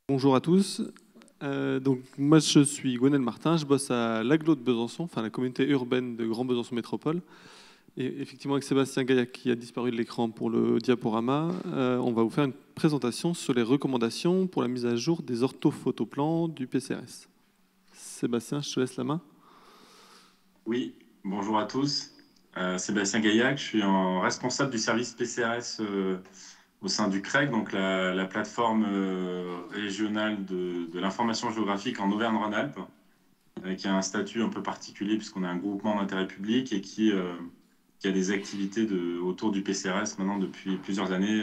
Bonjour à tous. Donc, moi, je suis Gwenel Martin, je bosse à l'Agglo de Besançon, enfin la communauté urbaine de Grand Besançon Métropole. Et effectivement, avec Sébastien Gaillac qui a disparu de l'écran pour le diaporama, on va vous faire une présentation sur les recommandations pour la mise à jour des orthophotoplans du PCRS. Sébastien, je te laisse la main. Oui, bonjour à tous. Sébastien Gaillac, je suis responsable du service PCRS au sein du CREG, donc la plateforme régionale de l'information géographique en Auvergne-Rhône-Alpes, qui a un statut un peu particulier puisqu'on est un groupement d'intérêt public et qui a des activités autour du PCRS maintenant depuis plusieurs années.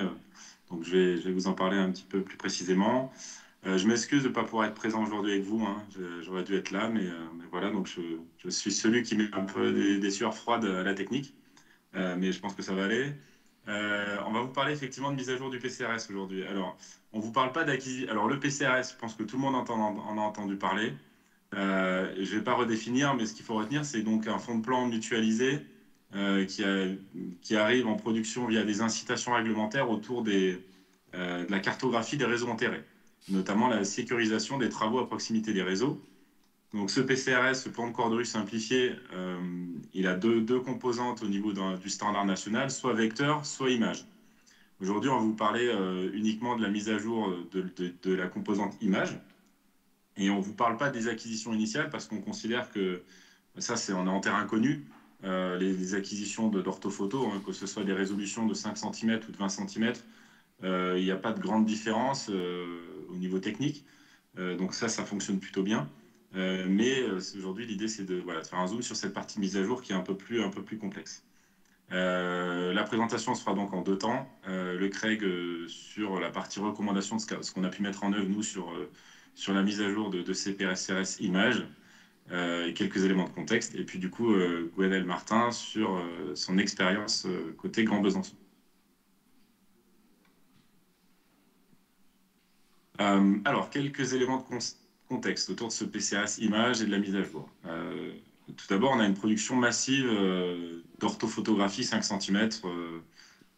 Donc je vais vous en parler un petit peu plus précisément. Je m'excuse de ne pas pouvoir être présent aujourd'hui avec vous, hein. J'aurais dû être là, mais voilà, donc je suis celui qui met un peu des sueurs froides à la technique, mais je pense que ça va aller. On va vous parler effectivement de mise à jour du PCRS aujourd'hui. Alors, on ne vous parle pas d'acquisition. Alors, le PCRS, je pense que tout le monde en a entendu parler. Je ne vais pas redéfinir, mais ce qu'il faut retenir, c'est donc un fonds de plan mutualisé qui arrive en production via des incitations réglementaires autour de la cartographie des réseaux enterrés, notamment la sécurisation des travaux à proximité des réseaux. Donc ce PCRS, ce plan de corderie simplifié, il a deux composantes au niveau du standard national, soit vecteur, soit image. Aujourd'hui, on va vous parler uniquement de la mise à jour de la composante image. Et on ne vous parle pas des acquisitions initiales parce qu'on considère que ça, on est en terrain connu. Les acquisitions d'orthophoto, hein, que ce soit des résolutions de 5 cm ou de 20 cm, il n'y a pas de grande différence au niveau technique. Donc ça fonctionne plutôt bien. Mais aujourd'hui, l'idée, c'est de faire un zoom sur cette partie mise à jour qui est un peu plus complexe. La présentation se fera donc en deux temps. Le Craig sur la partie recommandation de ce qu'on a pu mettre en œuvre, nous, sur la mise à jour de CPRS images et quelques éléments de contexte. Et puis, du coup, Gwenel Martin sur son expérience côté Grand Besançon. Alors, quelques éléments de contexte autour de ce PCRS image et de la mise à jour. Tout d'abord, on a une production massive d'orthophotographie 5 cm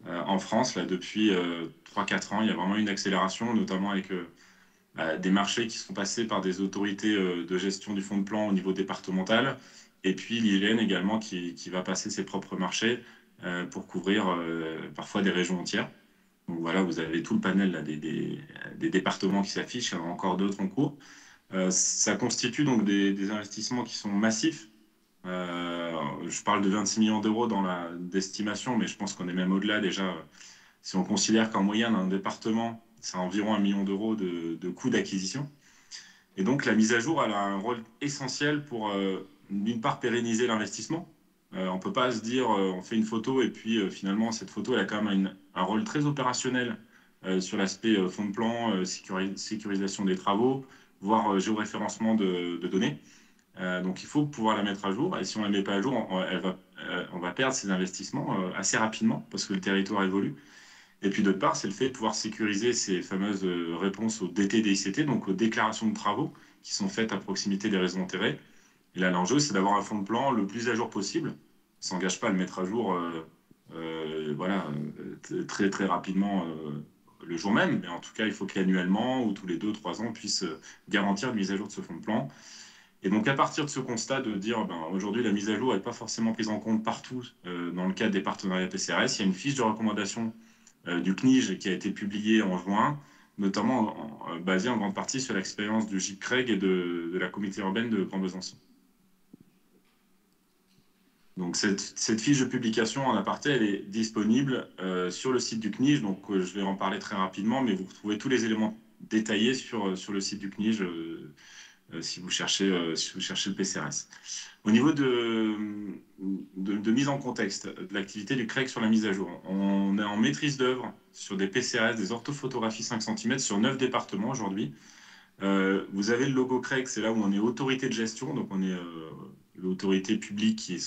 en France là, depuis 3-4 ans. Il y a vraiment une accélération, notamment avec des marchés qui sont passés par des autorités de gestion du fonds de plan au niveau départemental, et puis l'ILN également qui va passer ses propres marchés pour couvrir parfois des régions entières. Donc voilà, vous avez tout le panel là, des départements qui s'affichent, il y en a encore d'autres en cours. Ça constitue donc des investissements qui sont massifs. Je parle de 26 millions d'euros d'estimation, mais je pense qu'on est même au-delà déjà. Si on considère qu'en moyenne, un département, c'est environ 1 million d'euros de coûts d'acquisition. Et donc la mise à jour, elle a un rôle essentiel pour, d'une part, pérenniser l'investissement. On ne peut pas se dire, on fait une photo et puis finalement, cette photo, elle a quand même un rôle très opérationnel sur l'aspect fond de plan, sécurisation des travaux, voire géoréférencement de données. Donc il faut pouvoir la mettre à jour. Et si on ne la met pas à jour, on va perdre ces investissements assez rapidement parce que le territoire évolue. Et puis d'autre part, c'est le fait de pouvoir sécuriser ces fameuses réponses aux DTDICT, donc aux déclarations de travaux qui sont faites à proximité des réseaux enterrés. Et là, l'enjeu, c'est d'avoir un fond de plan le plus à jour possible. On ne s'engage pas à le mettre à jour très, très rapidement le jour même, mais en tout cas, il faut qu'annuellement ou tous les 2-3 ans, on puisse garantir une mise à jour de ce fond de plan. Et donc, à partir de ce constat de dire, aujourd'hui, la mise à jour n'est pas forcément prise en compte partout dans le cadre des partenariats PCRS, il y a une fiche de recommandation du CNIJ qui a été publiée en juin, notamment basée en grande partie sur l'expérience du GIP Craig et de la communauté urbaine de Grand Besançon. Donc cette fiche de publication en aparté, elle est disponible sur le site du CNIJ, donc je vais en parler très rapidement, mais vous retrouvez tous les éléments détaillés sur le site du CNIJ si vous cherchez le PCRS. Au niveau de mise en contexte de l'activité du CREG sur la mise à jour, on est en maîtrise d'œuvre sur des PCRS, des orthophotographies 5 cm sur 9 départements aujourd'hui. Vous avez le logo CREG, c'est là où on est autorité de gestion, donc on est l'autorité publique qui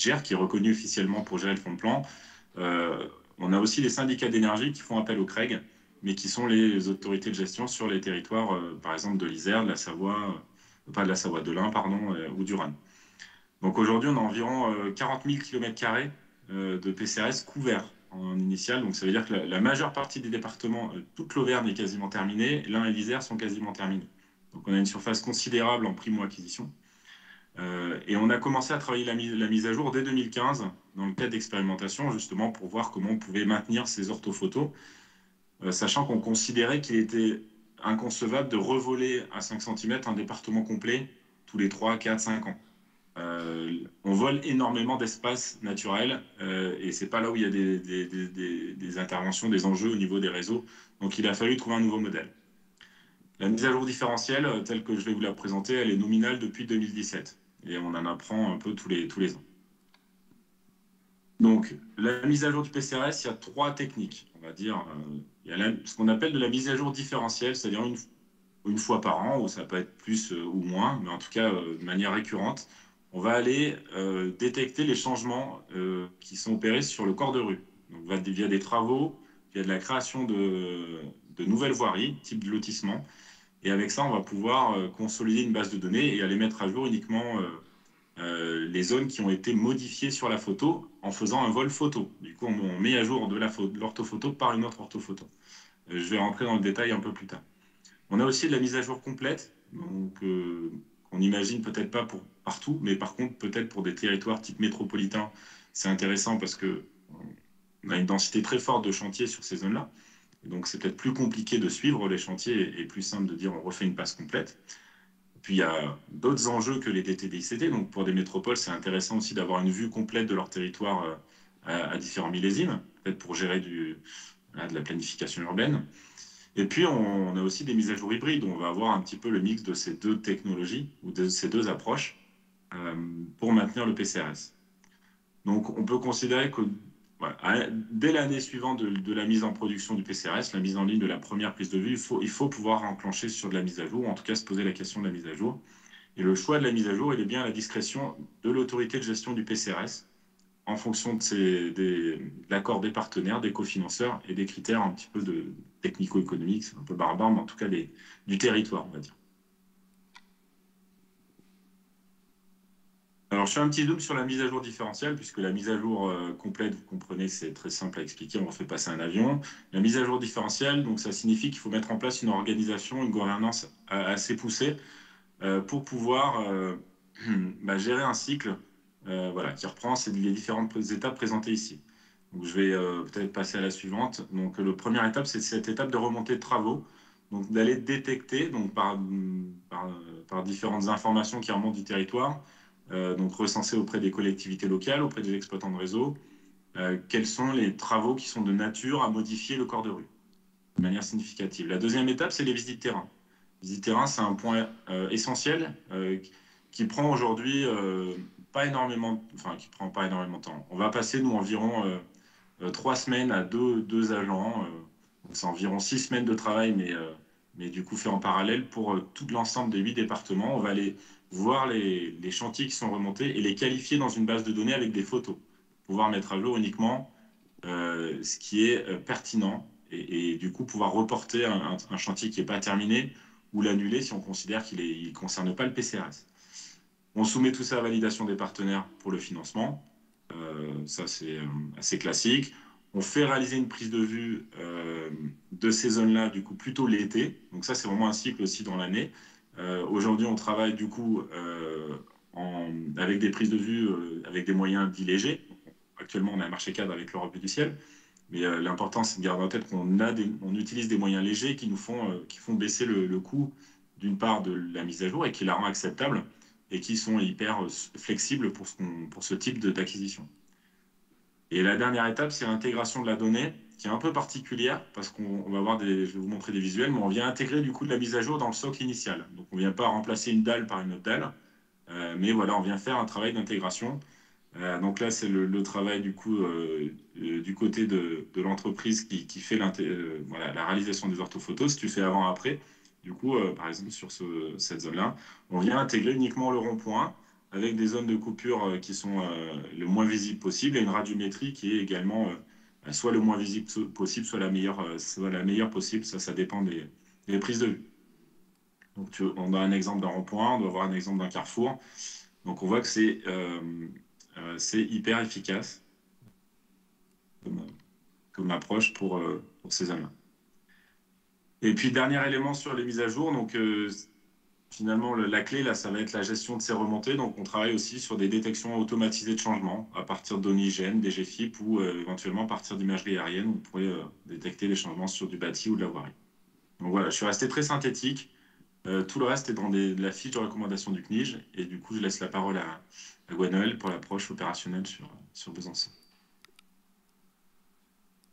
gère, qui est reconnue officiellement pour gérer le fonds de plan. On a aussi les syndicats d'énergie qui font appel au CREG, mais qui sont les autorités de gestion sur les territoires, par exemple de l'Isère, de la Savoie, pas de la Savoie, de l'Ain, pardon, ou du Rhône. Donc aujourd'hui, on a environ 40 000 km² de PCRS couverts en initial. Donc, ça veut dire que la majeure partie des départements, toute l'Auvergne est quasiment terminée. L'Ain et l'Isère sont quasiment terminés. Donc, on a une surface considérable en primo-acquisition. Et on a commencé à travailler la mise à jour dès 2015, dans le cadre d'expérimentation, justement, pour voir comment on pouvait maintenir ces orthophotos, sachant qu'on considérait qu'il était inconcevable de revoler à 5 cm un département complet tous les 3, 4, 5 ans. On vole énormément d'espace naturel et c'est pas là où il y a des interventions, des enjeux au niveau des réseaux. Donc il a fallu trouver un nouveau modèle. La mise à jour différentielle, telle que je vais vous la présenter, elle est nominale depuis 2017 et on en apprend un peu tous les ans. Donc la mise à jour du PCRS, il y a 3 techniques, on va dire. Il y a ce qu'on appelle de la mise à jour différentielle, c'est-à-dire une fois par an, ou ça peut être plus ou moins, mais en tout cas de manière récurrente. On va aller détecter les changements qui sont opérés sur le corps de rue. Donc, via des travaux, via de la création de nouvelles voiries, type de lotissement. Et avec ça, on va pouvoir consolider une base de données et aller mettre à jour uniquement les zones qui ont été modifiées sur la photo en faisant un vol photo. Du coup, on met à jour de l'orthophoto par une autre orthophoto. Je vais rentrer dans le détail un peu plus tard. On a aussi de la mise à jour complète, donc on n'imagine peut-être pas pour partout, mais par contre peut-être pour des territoires type métropolitain, c'est intéressant parce que on a une densité très forte de chantiers sur ces zones-là. Donc c'est peut-être plus compliqué de suivre les chantiers et plus simple de dire on refait une passe complète. Puis il y a d'autres enjeux que les DTD-ICT. Donc pour des métropoles, c'est intéressant aussi d'avoir une vue complète de leur territoire à différents millésimes, peut-être pour gérer de la planification urbaine. Et puis, on a aussi des mises à jour hybrides. On va avoir un petit peu le mix de ces 2 technologies ou de ces 2 approches pour maintenir le PCRS. Donc, on peut considérer que voilà, dès l'année suivante de la mise en production du PCRS, la mise en ligne de la première prise de vue, il faut pouvoir enclencher sur de la mise à jour, ou en tout cas se poser la question de la mise à jour. Et le choix de la mise à jour, il est bien à la discrétion de l'autorité de gestion du PCRS, en fonction de l'accord des partenaires, des cofinanceurs et des critères un petit peu technico-économiques, c'est un peu barbare, mais en tout cas du territoire, on va dire. Alors, je fais un petit zoom sur la mise à jour différentielle, puisque la mise à jour complète, vous comprenez, c'est très simple à expliquer, on refait passer un avion. La mise à jour différentielle, donc ça signifie qu'il faut mettre en place une organisation, une gouvernance assez poussée pour pouvoir gérer un cycle voilà, qui reprend les différentes étapes présentées ici. Donc, je vais peut-être passer à la suivante. Donc, la première étape, c'est cette étape de remontée de travaux. Donc, d'aller détecter donc, par différentes informations qui remontent du territoire, donc recensées auprès des collectivités locales, auprès des exploitants de réseau, quels sont les travaux qui sont de nature à modifier le corps de rue de manière significative. La deuxième étape, c'est les visites terrain. Les visites terrain, c'est un point essentiel qui prend aujourd'hui qui prend pas énormément de temps. On va passer, nous, environ 3 semaines à deux agents. C'est environ 6 semaines de travail, mais du coup fait en parallèle pour tout l'ensemble des 8 départements. On va aller voir les chantiers qui sont remontés et les qualifier dans une base de données avec des photos. Pouvoir mettre à jour uniquement ce qui est pertinent et du coup pouvoir reporter un chantier qui n'est pas terminé ou l'annuler si on considère qu'il ne concerne pas le PCRS. On soumet tout ça à validation des partenaires pour le financement. Ça, c'est assez classique. On fait réaliser une prise de vue de ces zones-là, du coup, plutôt l'été. Donc ça, c'est vraiment un cycle aussi dans l'année. Aujourd'hui, on travaille, du coup, avec des prises de vue, avec des moyens dits légers. Actuellement, on a un marché cadre avec l'Europe du ciel. Mais l'important, c'est de garder en tête qu'on utilise des moyens légers qui font baisser le coût, d'une part, de la mise à jour et qui la rend acceptable et qui sont hyper flexibles pour ce type d'acquisition. Et la dernière étape, c'est l'intégration de la donnée, qui est un peu particulière, parce qu'on va voir je vais vous montrer des visuels, mais on vient intégrer du coup de la mise à jour dans le socle initial. Donc on ne vient pas remplacer une dalle par une autre dalle, mais voilà, on vient faire un travail d'intégration. Donc là, c'est le travail du coup du côté de l'entreprise qui fait voilà, la réalisation des orthophotos. Si tu fais avant-après, du coup, par exemple, sur cette zone-là, on vient intégrer uniquement le rond-point avec des zones de coupure qui sont le moins visibles possible et une radiométrie qui est également soit le moins visible possible, soit la meilleure possible. Ça dépend des prises de vue. Donc, on a un exemple d'un rond-point, on doit avoir un exemple d'un carrefour. Donc, on voit que c'est hyper efficace. comme approche pour ces zones-là. Et puis, dernier élément sur les mises à jour. Donc, finalement, la clé, là, ça va être la gestion de ces remontées. Donc, on travaille aussi sur des détections automatisées de changements à partir de données IGN, des GFIP ou éventuellement à partir d'imagerie aérienne. Vous pourrez détecter les changements sur du bâti ou de la voirie. Donc, voilà, je suis resté très synthétique. Tout le reste est dans de la fiche de recommandation du CNIJ. Et du coup, je laisse la parole à Gwenaël pour l'approche opérationnelle sur Besançon.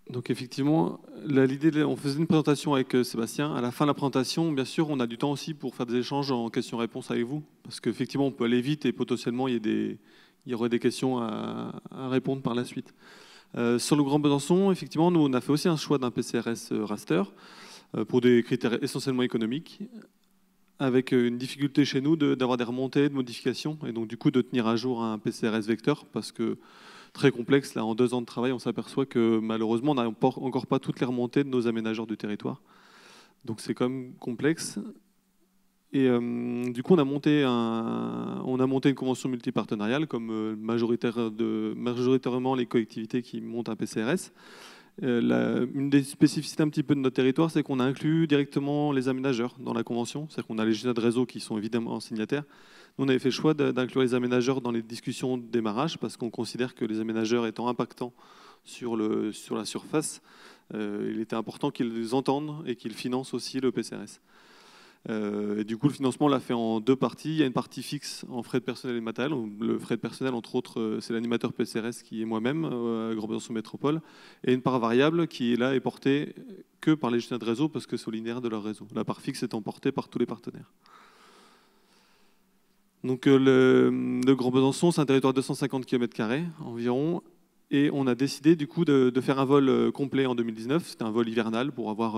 Donc effectivement, l'idée, on faisait une présentation avec Sébastien. À la fin de la présentation, bien sûr, on a du temps aussi pour faire des échanges en questions-réponses avec vous. Parce qu'effectivement, on peut aller vite et potentiellement, il y aurait des questions à répondre par la suite. Sur le Grand Besançon, effectivement, nous, on a fait aussi un choix d'un PCRS raster pour des critères essentiellement économiques, avec une difficulté chez nous d'avoir des remontées, de modifications, et donc du coup de tenir à jour un PCRS vecteur, parce que très complexe, là, en 2 ans de travail, on s'aperçoit que malheureusement, on n'a encore pas toutes les remontées de nos aménageurs du territoire. Donc c'est quand même complexe. Et du coup, on a monté une convention multipartenariale, comme majoritairement les collectivités qui montent un PCRS. Une des spécificités un petit peu de notre territoire, c'est qu'on a inclus directement les aménageurs dans la convention. C'est-à-dire qu'on a les gestionnaires de réseau qui sont évidemment signataires. Nous, on avait fait le choix d'inclure les aménageurs dans les discussions de démarrage parce qu'on considère que les aménageurs étant impactants sur la surface, il était important qu'ils entendent et qu'ils financent aussi le PCRS. Et du coup, le financement, on l'a fait en 2 parties. Il y a une partie fixe en frais de personnel et matériel. Le frais de personnel, entre autres, c'est l'animateur PCRS qui est moi-même, à Grand Besançon Métropole. Et une part variable qui, là, est portée que par les gestionnaires de réseau parce que c'est au linéaire de leur réseau. La part fixe étant portée par tous les partenaires. Donc le Grand Besançon, c'est un territoire de 250 km² environ. Et on a décidé du coup de faire un vol complet en 2019. C'était un vol hivernal pour avoir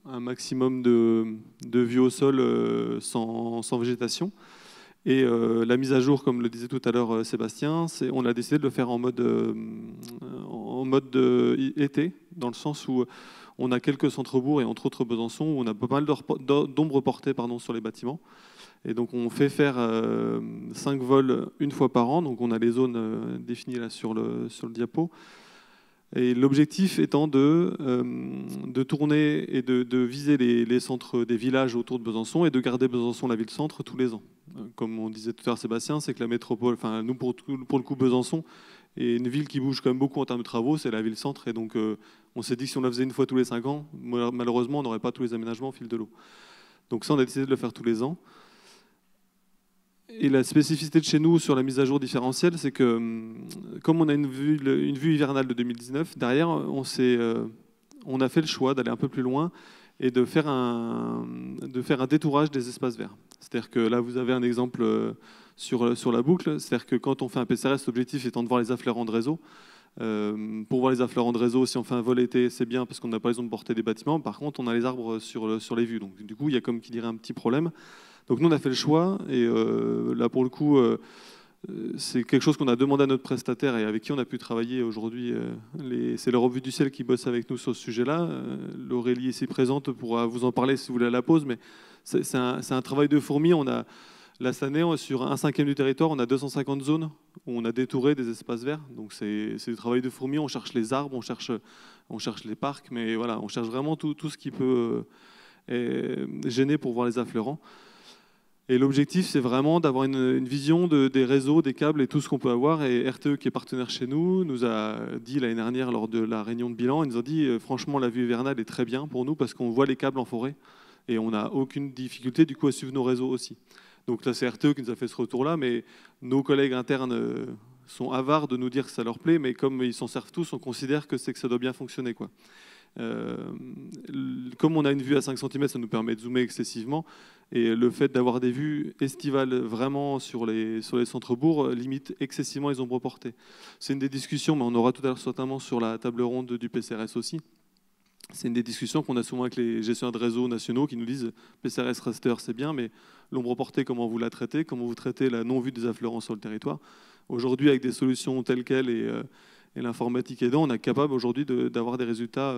un maximum de vue au sol sans végétation. Et la mise à jour, comme le disait tout à l'heure Sébastien, on a décidé de le faire en mode été, dans le sens où on a quelques centres-bourgs et entre autres Besançon, où on a pas mal d'ombres portées sur les bâtiments. Et donc on fait faire 5 vols une fois par an. Donc on a les zones définies là sur le diapo. Et l'objectif étant de tourner et de viser les centres des villages autour de Besançon et de garder Besançon la ville-centre tous les ans. Comme on disait tout à l'heure Sébastien, c'est que la métropole, enfin nous pour le coup Besançon, est une ville qui bouge quand même beaucoup en termes de travaux, c'est la ville-centre. Et donc on s'est dit que si on la faisait une fois tous les 5 ans, malheureusement on n'aurait pas tous les aménagements au fil de l'eau. Donc ça on a décidé de le faire tous les ans. Et la spécificité de chez nous sur la mise à jour différentielle, c'est que comme on a une vue hivernale de 2019, derrière, on a fait le choix d'aller un peu plus loin et de faire un détourage des espaces verts. C'est-à-dire que là, vous avez un exemple sur la boucle. C'est-à-dire que quand on fait un PCRS, l'objectif étant de voir les affleurants de réseau. Pour voir les affleurants de réseau, si on fait un vol été, c'est bien parce qu'on n'a pas les ondes portées des bâtiments. Par contre, on a les arbres sur les vues. Donc du coup, il y a comme qui dirait un petit problème. Donc nous, on a fait le choix, et là, pour le coup, c'est quelque chose qu'on a demandé à notre prestataire et avec qui on a pu travailler aujourd'hui. C'est l'Europe Vue du Ciel qui bosse avec nous sur ce sujet-là. L'Aurélie ici présente pourra vous en parler si vous voulez à la pause, mais c'est un travail de fourmi. Là, cette année, sur 1/5 du territoire, on a 250 zones où on a détouré des espaces verts. Donc c'est du travail de fourmi. On cherche les arbres, on cherche les parcs, mais voilà, on cherche vraiment tout ce qui peut gêner pour voir les affleurants. Et l'objectif, c'est vraiment d'avoir une vision des réseaux, des câbles et tout ce qu'on peut avoir. Et RTE, qui est partenaire chez nous, nous a dit l'année dernière, lors de la réunion de bilan, ils nous ont dit franchement, la vue hivernale est très bien pour nous parce qu'on voit les câbles en forêt et on n'a aucune difficulté du coup à suivre nos réseaux aussi. Donc là, c'est RTE qui nous a fait ce retour-là, mais nos collègues internes sont avares de nous dire que ça leur plaît, mais comme ils s'en servent tous, on considère que c'est que ça doit bien fonctionner, quoi. Comme on a une vue à 5 cm, ça nous permet de zoomer excessivement. Et le fait d'avoir des vues estivales vraiment sur les centres-bourgs limite excessivement les ombres portées. C'est une des discussions, mais on aura tout à l'heure certainement sur la table ronde du PCRS aussi. C'est une des discussions qu'on a souvent avec les gestionnaires de réseaux nationaux qui nous disent PCRS raster c'est bien, mais l'ombre portée, comment vous la traitez, comment vous traitez la non-vue des affleurants sur le territoire. Aujourd'hui, avec des solutions telles quelles et l'informatique aidant, on est capable aujourd'hui d'avoir des résultats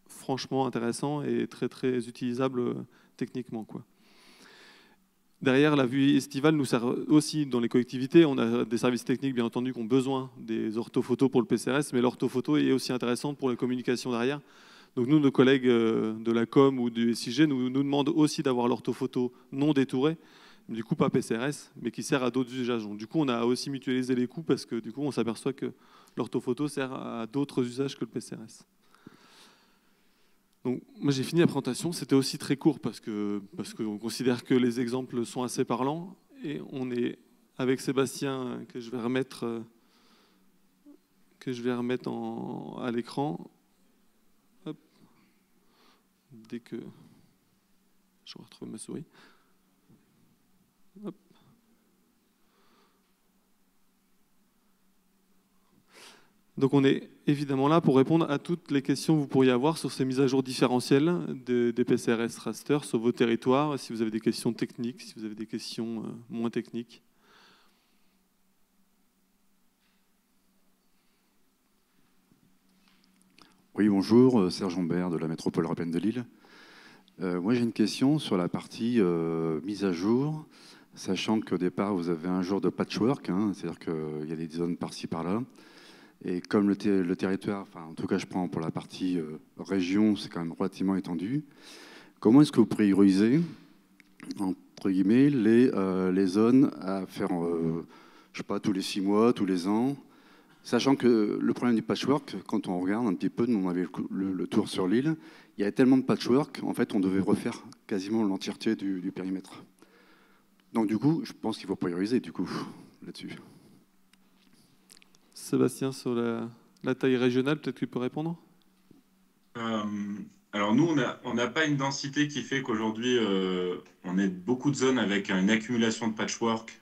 franchement intéressants et très très utilisables techniquement, quoi. derrière, la vue estivale nous sert aussi dans les collectivités. On a des services techniques, bien entendu, qui ont besoin des orthophotos pour le PCRS, mais l'orthophoto est aussi intéressante pour la communication derrière. Donc nous, nos collègues de la com ou du SIG nous demandent aussi d'avoir l'orthophoto non détourée, du coup pas PCRS, mais qui sert à d'autres usages. Donc, du coup, on a aussi mutualisé les coûts parce que du coup, on s'aperçoit que l'orthophoto sert à d'autres usages que le PCRS. Donc, moi, j'ai fini la présentation. C'était aussi très court parce qu'on considère que les exemples sont assez parlants. Et on est avec Sébastien, que je vais remettre à l'écran. Hop. Dès que je retrouve ma souris. Hop. Donc on est évidemment là pour répondre à toutes les questions que vous pourriez avoir sur ces mises à jour différentielles des PCRS raster sur vos territoires, si vous avez des questions techniques, si vous avez des questions moins techniques. Oui, bonjour, Serge Humbert de la métropole européenne de Lille. Moi j'ai une question sur la partie mise à jour, sachant qu'au départ vous avez un jour de patchwork, hein, c'est-à-dire qu'il y a des zones par-ci par-là. Et comme le territoire, enfin en tout cas je prends pour la partie région, c'est quand même relativement étendu. Comment est-ce que vous priorisez, entre guillemets, les zones à faire, je sais pas, tous les 6 mois, tous les ans, sachant que le problème du patchwork, quand on regarde un petit peu, nous on avait le tour sur l'île, il y avait tellement de patchwork, en fait on devait refaire quasiment l'entièreté du périmètre. Donc du coup, je pense qu'il faut prioriser du coup là-dessus. Sébastien, sur la taille régionale, peut-être qu'il peut répondre. Alors nous, on n'a pas une densité qui fait qu'aujourd'hui, on est beaucoup de zones avec une accumulation de patchwork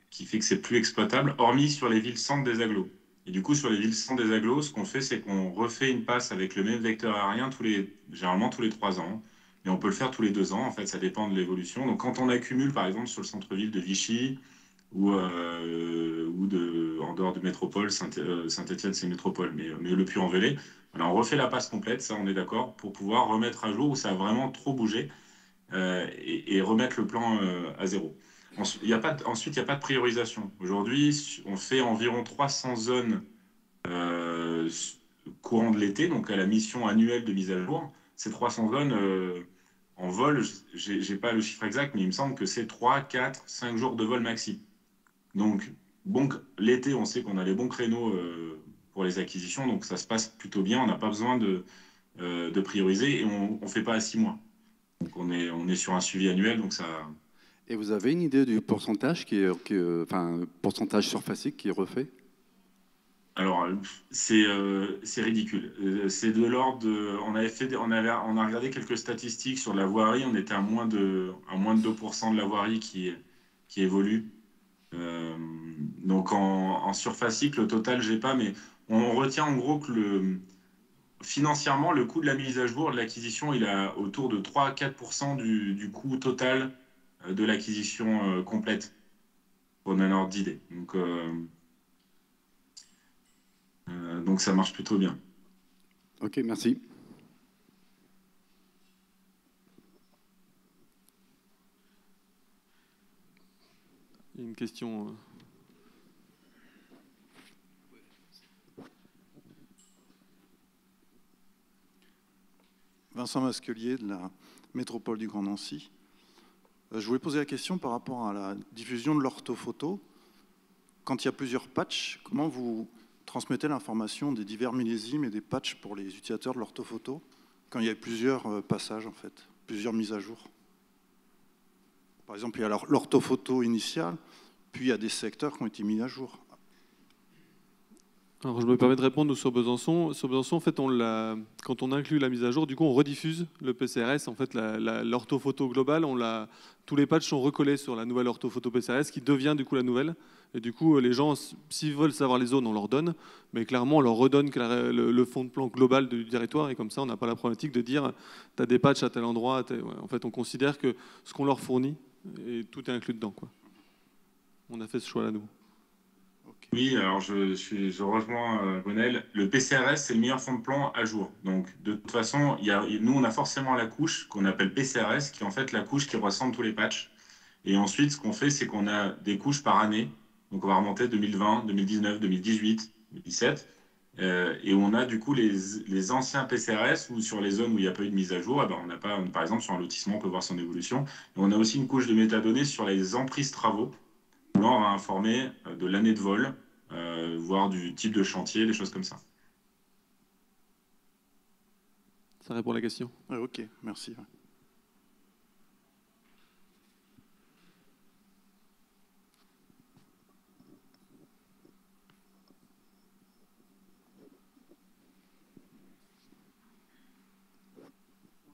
qui fait que c'est plus exploitable, hormis sur les villes centres des agglos. Et du coup, sur les villes centres des agglos, ce qu'on fait, c'est qu'on refait une passe avec le même vecteur aérien généralement tous les 3 ans. Mais on peut le faire tous les 2 ans, en fait, ça dépend de l'évolution. Donc quand on accumule, par exemple, sur le centre-ville de Vichy, ou en dehors de métropole, Saint-Étienne c'est métropole, mais le Puy-en-Velay, voilà, on refait la passe complète, ça on est d'accord, pour pouvoir remettre à jour où ça a vraiment trop bougé et remettre le plan à zéro. Ensuite, il n'y a pas de priorisation. Aujourd'hui, on fait environ 300 zones courant de l'été, donc à la mission annuelle de mise à jour. Ces 300 zones en vol, je n'ai pas le chiffre exact, mais il me semble que c'est 3, 4, 5 jours de vol maxi. Donc, bon, l'été, on sait qu'on a les bons créneaux pour les acquisitions, donc ça se passe plutôt bien. On n'a pas besoin de prioriser et on ne fait pas à 6 mois. Donc, on est sur un suivi annuel, donc ça. Et vous avez une idée du pourcentage pourcentage surfacique qui est refait? Alors, c'est ridicule. C'est de l'ordre de. On a regardé quelques statistiques sur la voirie. On était à moins de 2% de la voirie qui évolue. Donc en surfacique, le total, j'ai pas, mais on retient en gros que financièrement, le coût de la mise à jour, de l'acquisition, il est autour de 3 à 4% du coût total de l'acquisition complète, pour donner un ordre d'idée. Donc ça marche plutôt bien. Ok, merci. Il y a une question. Vincent Masquelier de la métropole du Grand Nancy. Je voulais poser la question par rapport à la diffusion de l'orthophoto. Quand il y a plusieurs patchs, comment vous transmettez l'information des divers millésimes et des patchs pour les utilisateurs de l'orthophoto quand il y a plusieurs passages, en fait, plusieurs mises à jour? Par exemple, il y a l'orthophoto initiale, puis il y a des secteurs qui ont été mis à jour. Alors, je me permets de répondre sur Besançon. Sur Besançon, en fait, quand on inclut la mise à jour, du coup, on rediffuse le PCRS. En fait, l'orthophoto globale, tous les patchs sont recollés sur la nouvelle orthophoto PCRS qui devient du coup la nouvelle. Et du coup, les gens, s'ils veulent savoir les zones, on leur donne. Mais clairement, on leur redonne le fond de plan global du territoire. Et comme ça, on n'a pas la problématique de dire tu as des patchs à tel endroit. Ouais. En fait, on considère que ce qu'on leur fournit, et tout est inclus dedans, quoi. On a fait ce choix-là, nous. Ok. Oui, alors je rejoins Gonel. Le PCRS, c'est le meilleur fond de plan à jour. Donc, de toute façon, nous, on a forcément la couche qu'on appelle PCRS, qui est en fait la couche qui ressemble tous les patchs. Et ensuite, ce qu'on fait, c'est qu'on a des couches par année. Donc, on va remonter 2020, 2019, 2018, 2017. Et on a du coup les anciens PCRS ou sur les zones où il n'y a pas eu de mise à jour, eh ben, on n'a pas, par exemple, sur un lotissement, on peut voir son évolution. Et on a aussi une couche de métadonnées sur les emprises travaux. Là, on va informer de l'année de vol, voire du type de chantier, des choses comme ça. Ça répond à la question. Ok, merci. Ouais.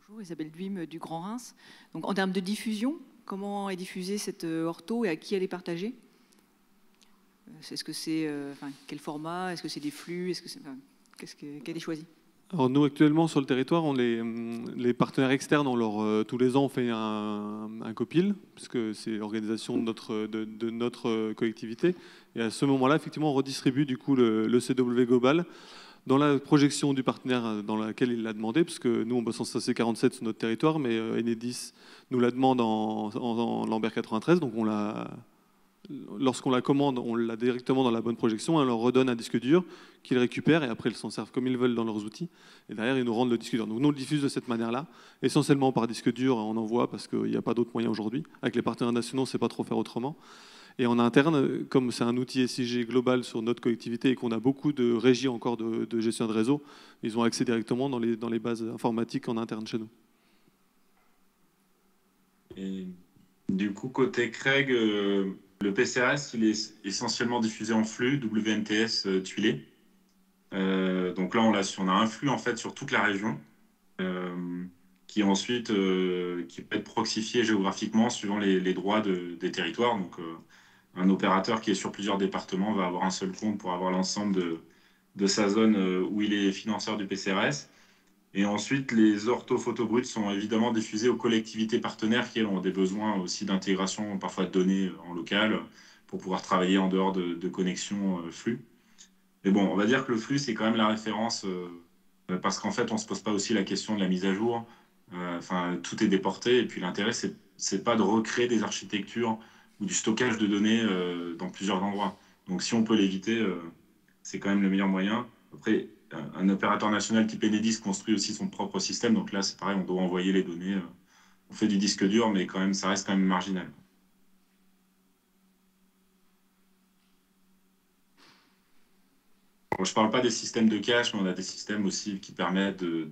Bonjour, Isabelle Duim du Grand Reims. Donc, en termes de diffusion, comment est diffusée cette ortho et à qui elle est partagée? Est-ce que c'est, quel format? Est-ce que c'est des flux? Est-ce que quel est choisi? Alors nous, actuellement, sur le territoire, les partenaires externes, tous les ans, on fait un copil, puisque c'est l'organisation de notre collectivité. Et à ce moment-là, effectivement, on redistribue du coup le CW Global dans la projection du partenaire dans laquelle il l'a demandé, puisque nous, on bosse en CC47 sur notre territoire, mais Enedis nous la demande en Lambert 93, donc lorsqu'on la commande, on l'a directement dans la bonne projection, on leur redonne un disque dur qu'ils récupèrent et après ils s'en servent comme ils veulent dans leurs outils. Et derrière, ils nous rendent le disque dur. Donc nous, on le diffuse de cette manière-là, essentiellement par disque dur, on envoie parce qu'il n'y a pas d'autres moyens aujourd'hui. Avec les partenaires nationaux, on ne sait pas trop faire autrement. Et en interne, comme c'est un outil SIG global sur notre collectivité et qu'on a beaucoup de régies encore de gestion de réseau, ils ont accès directement dans les bases informatiques en interne chez nous. Et du coup, côté Craig, le PCRS, il est essentiellement diffusé en flux WNTS tuilé. Donc là, on a un flux en fait sur toute la région qui ensuite qui peut être proxifié géographiquement suivant les droits des territoires. Donc un opérateur qui est sur plusieurs départements va avoir un seul compte pour avoir l'ensemble de sa zone où il est financeur du PCRS. Et ensuite, les orthophotos brutes sont évidemment diffusées aux collectivités partenaires qui ont des besoins aussi d'intégration, parfois de données en local, pour pouvoir travailler en dehors de connexions flux. Mais bon, on va dire que le flux, c'est quand même la référence, parce qu'en fait, on ne se pose pas aussi la question de la mise à jour. Enfin, tout est déporté, et puis l'intérêt, c'est pas de recréer des architectures ou du stockage de données dans plusieurs endroits. Donc, si on peut l'éviter, c'est quand même le meilleur moyen. Après, un opérateur national type Enedis construit aussi son propre système. Donc là, c'est pareil, on doit envoyer les données. On fait du disque dur, mais quand même, ça reste quand même marginal. Bon, je ne parle pas des systèmes de cache, mais on a des systèmes aussi qui permettent de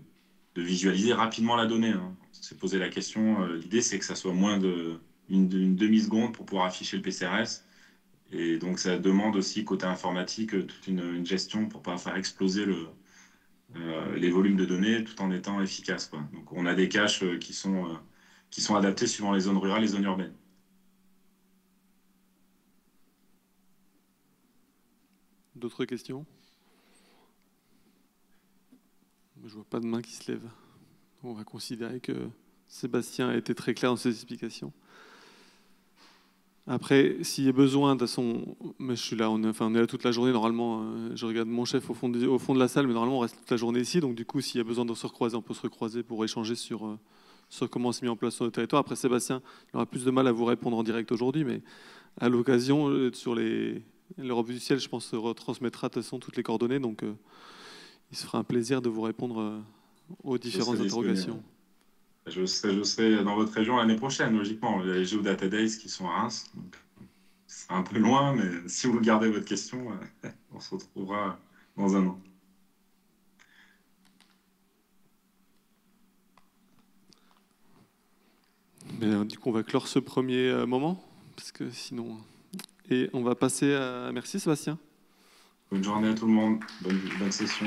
visualiser rapidement la donnée. Hein. On s'est posé la question. L'idée, c'est que ça soit moins d'une demi-seconde pour pouvoir afficher le PCRS. Et donc, ça demande aussi, côté informatique, toute une gestion pour ne pas faire exploser les volumes de données tout en étant efficace, quoi. Donc, on a des caches qui sont adaptés suivant les zones rurales et les zones urbaines. D'autres questions? Je ne vois pas de main qui se lève. On va considérer que Sébastien a été très clair dans ses explications. Après, s'il y a besoin, de toute façon, mais je suis là, on est là toute la journée normalement. Je regarde mon chef au fond de la salle, mais normalement on reste toute la journée ici. Donc du coup, s'il y a besoin de se recroiser, on peut se recroiser pour échanger sur comment c'est mis en place sur le territoire. Après, Sébastien il aura plus de mal à vous répondre en direct aujourd'hui, mais à l'occasion, sur l'Europe du ciel, je pense, se retransmettra de toute façon toutes les coordonnées. Donc il se fera un plaisir de vous répondre aux différentes interrogations. Je serai dans votre région l'année prochaine, logiquement. Il y a les Geodata Days qui sont à Reims. Donc, c'est un peu loin, mais si vous gardez votre question, on se retrouvera dans un an. Mais, du coup, on va clore ce premier moment, parce que sinon... Et on va passer à... Merci Sébastien. Bonne journée à tout le monde. Bonne session.